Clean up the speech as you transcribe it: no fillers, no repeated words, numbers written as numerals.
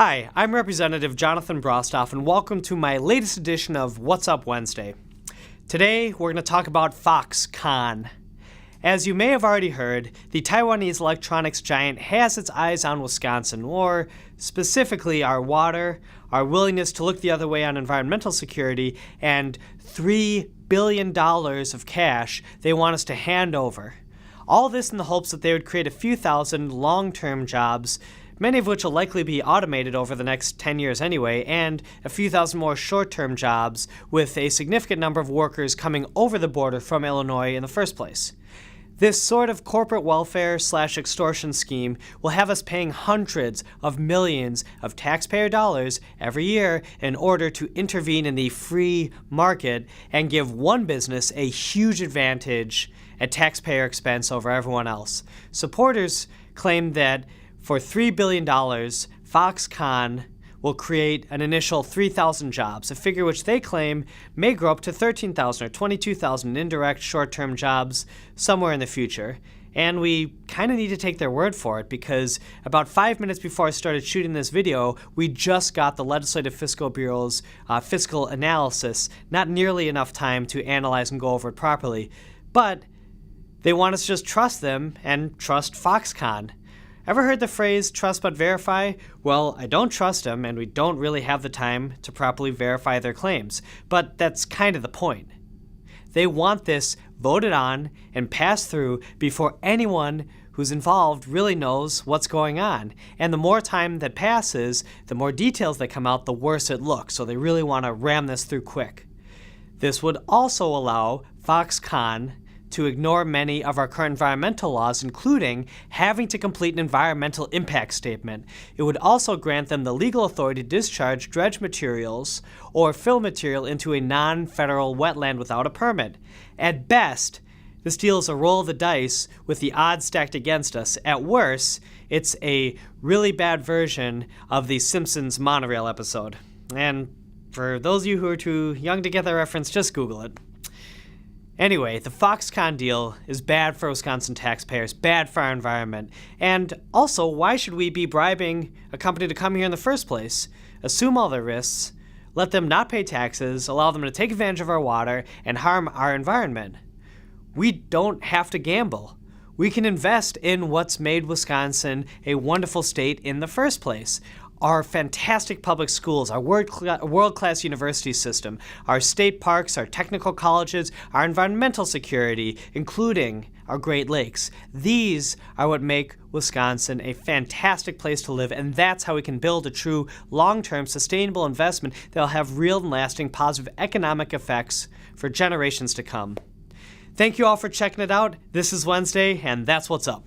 Hi, I'm Representative Jonathan Brostoff, and welcome to my latest edition of What's Up Wednesday. Today, we're going to talk about Foxconn. As you may have already heard, the Taiwanese electronics giant has its eyes on Wisconsin, or specifically our water, our willingness to look the other way on environmental security, and $3 billion of cash they want us to hand over. All this in the hopes that they would create a few thousand long-term jobs, many of which will likely be automated over the next 10 years anyway, and a few thousand more short-term jobs with a significant number of workers coming over the border from Illinois in the first place. This sort of corporate welfare/extortion scheme will have us paying hundreds of millions of taxpayer dollars every year in order to intervene in the free market and give one business a huge advantage at taxpayer expense over everyone else. Supporters claim that for $3 billion, Foxconn will create an initial 3,000 jobs, a figure which they claim may grow up to 13,000 or 22,000 indirect short-term jobs somewhere in the future. And we kind of need to take their word for it because about 5 minutes before I started shooting this video, we just got the Legislative Fiscal Bureau's fiscal analysis. Not nearly enough time to analyze and go over it properly. But they want us to just trust them and trust Foxconn. Ever heard the phrase, trust but verify? Well, I don't trust them, and we don't really have the time to properly verify their claims. But that's kind of the point. They want this voted on and passed through before anyone who's involved really knows what's going on. And the more time that passes, the more details that come out, the worse it looks. So they really want to ram this through quick. This would also allow Foxconn to ignore many of our current environmental laws, including having to complete an environmental impact statement. It would also grant them the legal authority to discharge dredge materials or fill material into a non-federal wetland without a permit. At best, this deal is a roll of the dice with the odds stacked against us. At worst, it's a really bad version of the Simpsons monorail episode. And for those of you who are too young to get that reference, just Google it. Anyway, the Foxconn deal is bad for Wisconsin taxpayers, bad for our environment. And also, why should we be bribing a company to come here in the first place? Assume all their risks, let them not pay taxes, allow them to take advantage of our water, and harm our environment. We don't have to gamble. We can invest in what's made Wisconsin a wonderful state in the first place. Our fantastic public schools, our world-class university system, our state parks, our technical colleges, our environmental security, including our Great Lakes. These are what make Wisconsin a fantastic place to live, and that's how we can build a true long-term sustainable investment that will have real and lasting positive economic effects for generations to come. Thank you all for checking it out. This is Wednesday, and that's what's up.